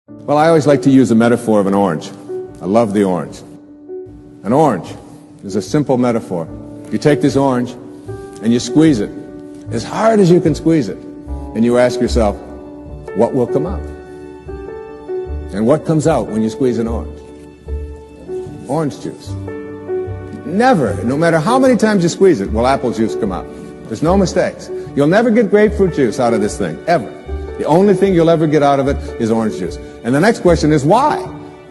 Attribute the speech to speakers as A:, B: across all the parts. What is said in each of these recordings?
A: Well, I always like to use the metaphor of an orange. I love the orange. An orange is a simple metaphor. You take this orange and you squeeze it as hard as you can squeeze it, and you ask yourself, what will come out? And what comes out when you squeeze an orange? Orange juice. Never, no matter how many times you squeeze it, will apple juice come out. There's no mistakes. You'll never get grapefruit juice out of this thing, ever. The only thing you'll ever get out of it is orange juice. And the next question is why?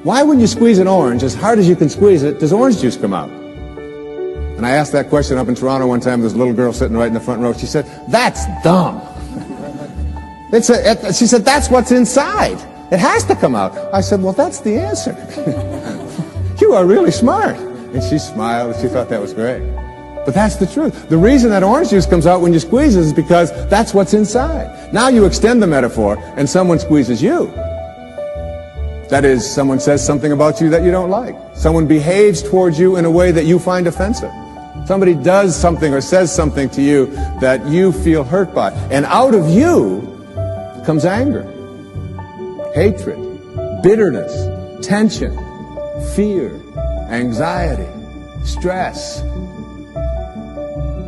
A: Why when you squeeze an orange, as hard as you can squeeze it, does orange juice come out? And I asked that question up in Toronto one time. There's a little girl sitting right in the front row. She said, that's dumb. She said, that's what's inside. It has to come out. I said, well, that's the answer. You are really smart. And she smiled, and she thought that was great. But that's the truth. The reason that orange juice comes out when you squeeze it is because that's what's inside. Now you extend the metaphor, and someone squeezes you. That is, someone says something about you that you don't like. Someone behaves towards you in a way that you find offensive. Somebody does something or says something to you that you feel hurt by. And out of you comes anger, hatred, bitterness, tension, fear, anxiety, stress.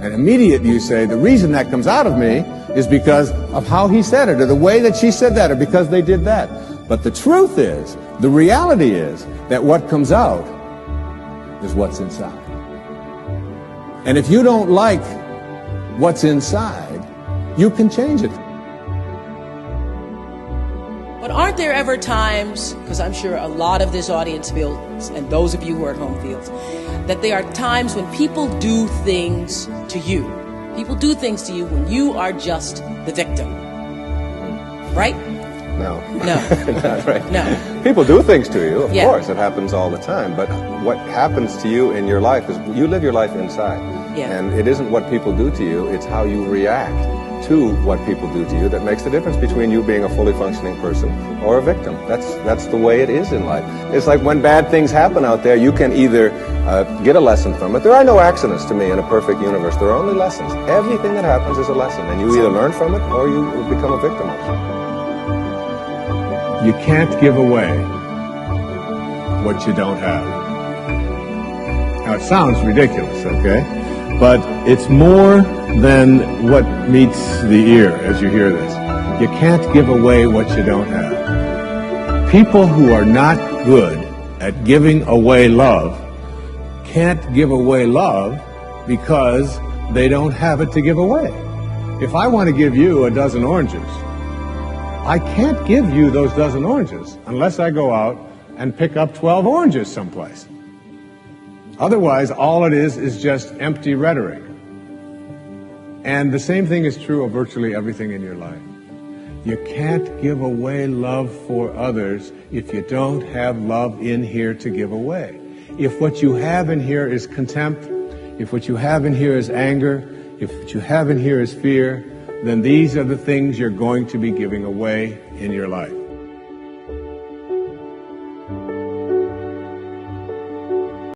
A: And immediately you say, the reason that comes out of me is because of how he said it, or the way that she said that, or because they did that. But the truth is, the reality is, that what comes out is what's inside. And if you don't like what's inside, you can change it.
B: But aren't there ever times, because I'm sure a lot of this audience feels, and those of you who are at home feels, that there are times when people do things to you. People do things to you when you are just the victim. Right?
C: No.
B: No.
C: Not right.
B: No.
C: People do things to you, of
B: Yeah.
C: course. It happens all the time. But what happens to you in your life is you live your life inside.
B: Yeah.
C: And it isn't what people do to you, it's how you react to what people do to you that makes the difference between you being a fully functioning person or a victim. That's the way it is in life. It's like when bad things happen out there, you can either get a lesson from it. There are no accidents to me in a perfect universe. There are only lessons. Everything that happens is a lesson, and you either learn from it or you become a victim of it.
A: You can't give away what you don't have. Now, it sounds ridiculous, okay? But it's more than what meets the ear as you hear this. You can't give away what you don't have. People who are not good at giving away love can't give away love because they don't have it to give away. If I want to give you a dozen oranges, I can't give you those dozen oranges unless I go out and pick up 12 oranges someplace. Otherwise, all it is just empty rhetoric. And the same thing is true of virtually everything in your life. You can't give away love for others if you don't have love in here to give away. If what you have in here is contempt, if what you have in here is anger, if what you have in here is fear, then these are the things you're going to be giving away in your life.